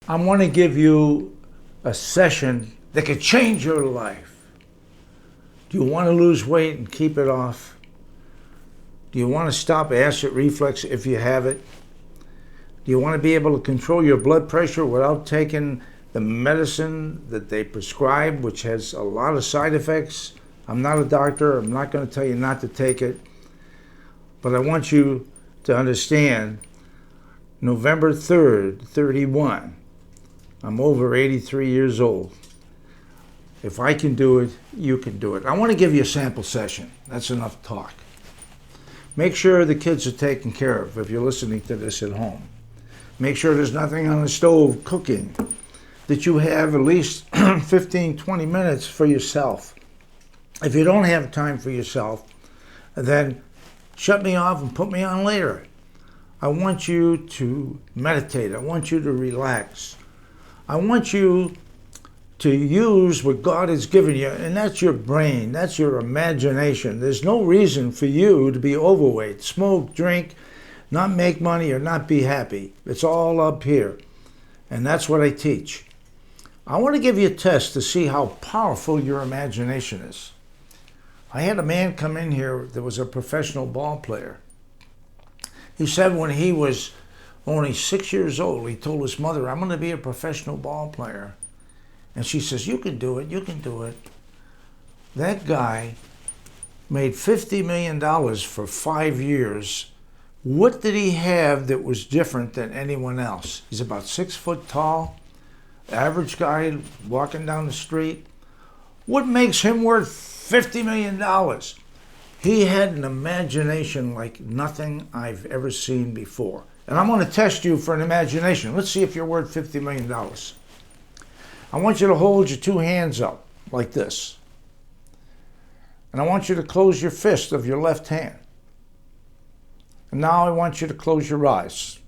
I want to give you a session that could change your life. Do you want to lose weight and keep it off? Do you want to stop acid reflux if you have it? Do you want to be able to control your blood pressure without taking the medicine that they prescribe, which has a lot of side effects? I'm not a doctor. I'm not going to tell you not to take it. But I want you to understand, November 3rd, 31, I'm over 83 years old. If I can do it, you can do it. I want to give you a sample session. That's enough talk. Make sure the kids are taken care of if you're listening to this at home. Make sure there's nothing on the stove cooking. That you have at least 15, 20 minutes for yourself. If you don't have time for yourself, then shut me off and put me on later. I want you to meditate. I want you to relax. I want you to use what God has given you, and that's your brain, that's your imagination. There's no reason for you to be overweight, smoke, drink, not make money, or not be happy. It's all up here, and that's what I teach. I want to give you a test to see how powerful your imagination is. I had a man come in here that was a professional ball player. He said when he was only 6 years old, he told his mother, I'm going to be a professional ball player. And she says, you can do it, you can do it. That guy made $50 million for 5 years. What did he have that was different than anyone else? He's about 6 foot tall, average guy walking down the street. What makes him worth $50 million? He had an imagination like nothing I've ever seen before. And I'm going to test you for an imagination. Let's see if you're worth $50 million. I want you to hold your two hands up like this. And I want you to close your fist of your left hand. And now I want you to close your eyes.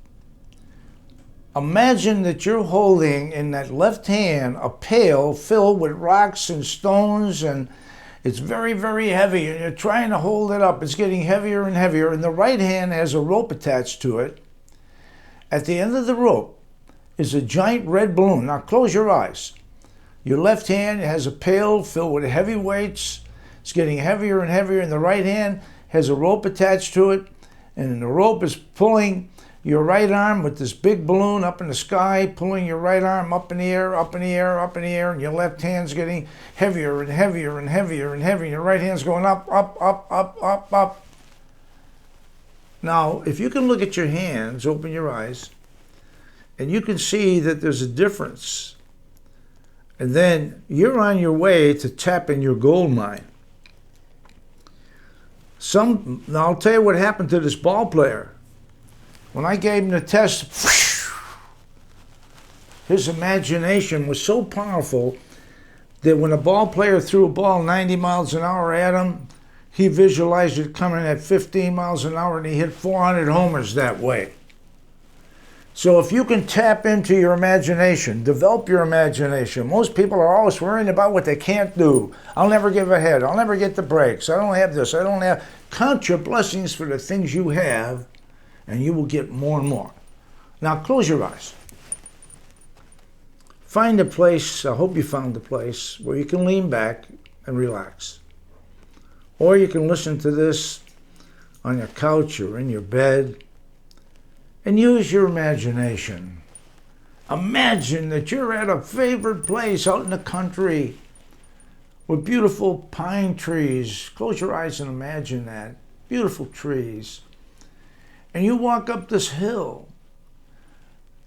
Imagine that you're holding in that left hand a pail filled with rocks and stones, and it's very, very heavy, and you're trying to hold it up. It's getting heavier and heavier, and the right hand has a rope attached to it. At the end of the rope is a giant red balloon. Now close your eyes. Your left hand has a pail filled with heavy weights. It's getting heavier and heavier, and the right hand has a rope attached to it, and the rope is pulling your right arm with this big balloon up in the sky, pulling your right arm up in the air, up in the air, up in the air, and your left hand's getting heavier and heavier and heavier and heavier, and your right hand's going up, up, up, up, up, up. Now, if you can look at your hands, open your eyes, and you can see that there's a difference. And then you're on your way to tapping your gold mine. Now I'll tell you what happened to this ball player. When I gave him the test, his imagination was so powerful that when a ball player threw a ball 90 miles an hour at him, he visualized it coming at 15 miles an hour, and he hit 400 homers that way. So if you can tap into your imagination, develop your imagination. Most people are always worrying about what they can't do. I'll never give ahead. I'll never get the breaks. I don't have this. I don't have. Count your blessings for the things you have, and you will get more and more. Now close your eyes. Find a place, I hope you found a place, where you can lean back and relax. Or you can listen to this on your couch or in your bed and use your imagination. Imagine that you're at a favorite place out in the country with beautiful pine trees. Close your eyes and imagine that. Beautiful trees. And you walk up this hill,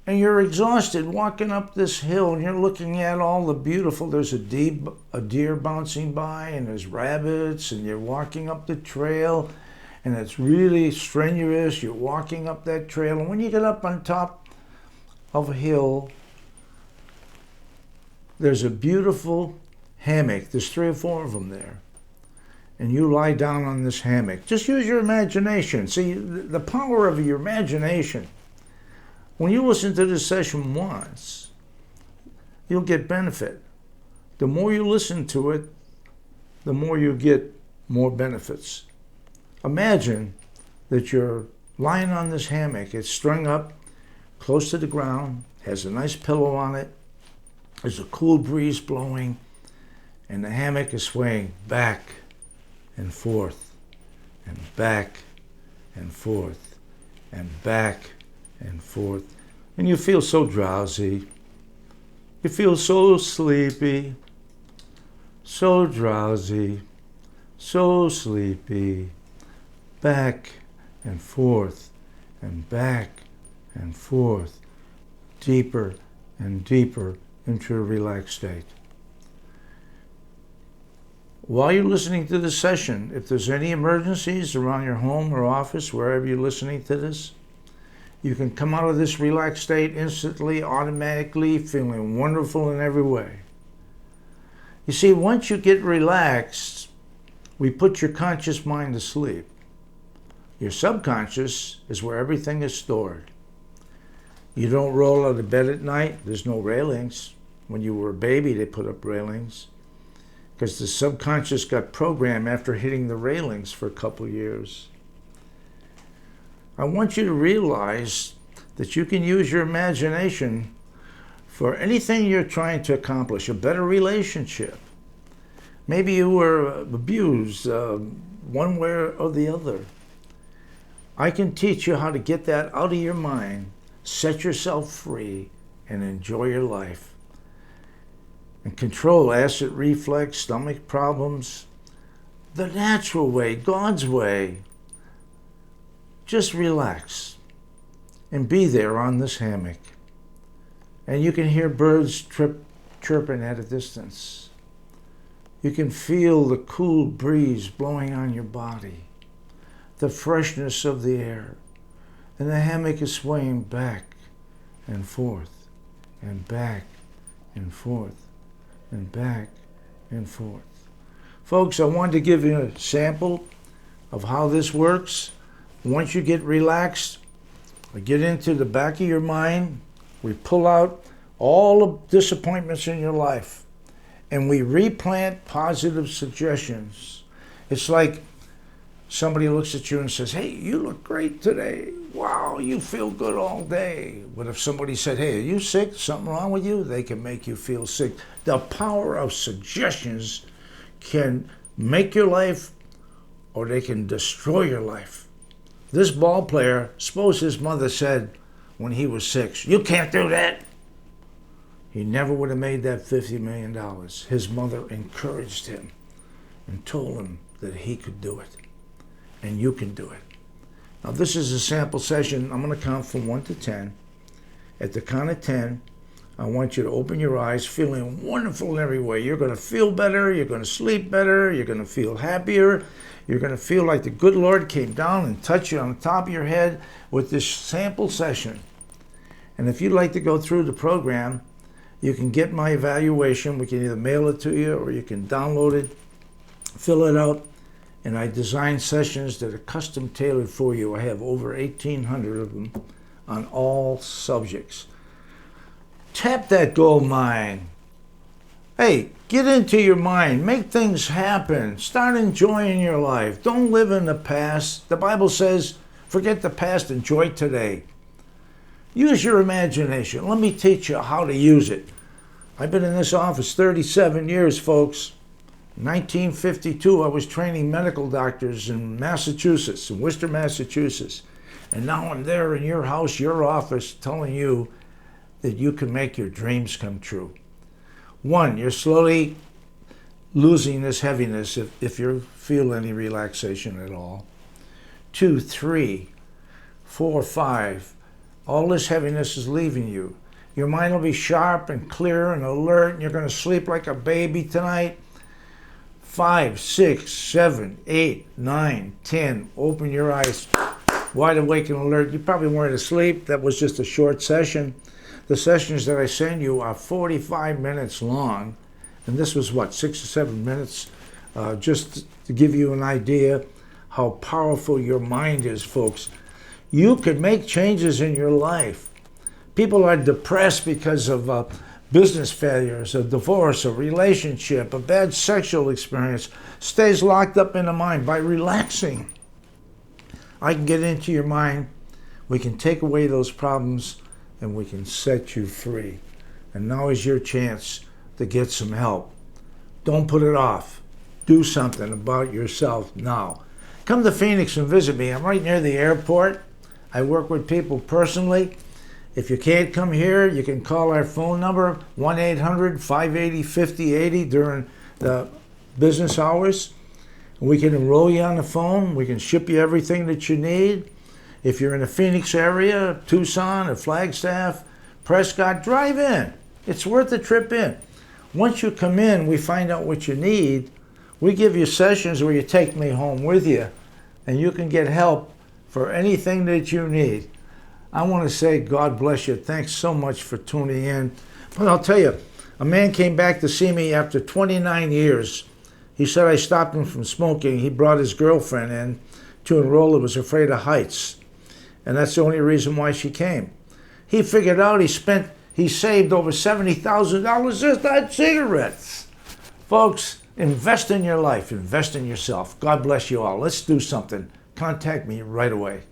and you're exhausted walking up this hill, and you're looking at all the beautiful, there's a deer bouncing by, and there's rabbits, and you're walking up the trail, and it's really strenuous. You're walking up that trail, and when you get up on top of a hill, there's a beautiful hammock. There's 3 or 4 of them there. And you lie down on this hammock. Just use your imagination. See, the power of your imagination. When you listen to this session once, you'll get benefit. The more you listen to it, the more you get more benefits. Imagine that you're lying on this hammock. It's strung up close to the ground. has a nice pillow on it. There's a cool breeze blowing, and the hammock is swaying back and forth, and back and forth, and back and forth. And you feel so drowsy. You feel so sleepy, so drowsy, so sleepy. Back and forth, and back and forth, deeper and deeper into a relaxed state. While you're listening to this session, if there's any emergencies around your home or office, wherever you're listening to this, you can come out of this relaxed state instantly, automatically, feeling wonderful in every way. You see, once you get relaxed, we put your conscious mind to sleep. Your subconscious is where everything is stored. You don't roll out of bed at night. There's no railings. When you were a baby, they put up railings because the subconscious got programmed after hitting the railings for a couple years. I want you to realize that you can use your imagination for anything you're trying to accomplish, a better relationship. Maybe you were abused one way or the other. I can teach you how to get that out of your mind, set yourself free, and enjoy your life. And control acid reflux, stomach problems, the natural way, God's way. Just relax and be there on this hammock. And you can hear birds chirping at a distance. You can feel the cool breeze blowing on your body, the freshness of the air, and the hammock is swaying back and forth, and back and forth, and back and forth. Folks, I wanted to give you a sample of how this works. Once you get relaxed, we get into the back of your mind, we pull out all the disappointments in your life, and we replant positive suggestions. It's like somebody looks at you and says, hey, you look great today. Wow, you feel good all day. But if somebody said, hey, are you sick? Something wrong with you? They can make you feel sick. The power of suggestions can make your life or they can destroy your life. This ball player, suppose his mother said when he was 6, you can't do that. He never would have made that $50 million. His mother encouraged him and told him that he could do it. And you can do it. Now this is a sample session. I'm going to count from 1 to 10. At the count of 10, I want you to open your eyes, feeling wonderful in every way. You're going to feel better. You're going to sleep better. You're going to feel happier. You're going to feel like the good Lord came down and touched you on the top of your head with this sample session. And if you'd like to go through the program, you can get my evaluation. We can either mail it to you or you can download it, fill it out. And I design sessions that are custom tailored for you. I have over 1,800 of them on all subjects. Tap that gold mine. Hey, get into your mind. Make things happen. Start enjoying your life. Don't live in the past. The Bible says, forget the past, enjoy today. Use your imagination. Let me teach you how to use it. I've been in this office 37 years, folks. In 1952, I was training medical doctors in Massachusetts, in Worcester, Massachusetts. And now I'm there in your house, your office, telling you that you can make your dreams come true. 1, you're slowly losing this heaviness if you feel any relaxation at all. 2, 3, 4, 5, all this heaviness is leaving you. Your mind will be sharp and clear and alert, and you're going to sleep like a baby tonight. 5, 6, 7, 8, 9, 10. Open your eyes, wide awake and alert. You probably weren't asleep. That was just a short session. The sessions that I send you are 45 minutes long. And this was, 6 or 7 minutes? Just to give you an idea how powerful your mind is, folks. You could make changes in your life. People are depressed because of business failures, a divorce, a relationship, a bad sexual experience. Stays locked up in the mind. By relaxing, I can get into your mind. We can take away those problems and we can set you free. And now is your chance to get some help. Don't put it off. Do something about yourself now. Come to Phoenix and visit me. I'm right near the airport. I work with people personally. If you can't come here, you can call our phone number, 1-800-580-5080 during the business hours. We can enroll you on the phone. We can ship you everything that you need. If you're in the Phoenix area, Tucson or Flagstaff, Prescott, drive in. It's worth the trip in. Once you come in, we find out what you need. We give you sessions where you take me home with you, and you can get help for anything that you need. I want to say God bless you. Thanks so much for tuning in. But I'll tell you, a man came back to see me after 29 years. He said I stopped him from smoking. He brought his girlfriend in to enroll who was afraid of heights. And that's the only reason why she came. He figured out he saved over $70,000 just on cigarettes. Folks, invest in your life. Invest in yourself. God bless you all. Let's do something. Contact me right away.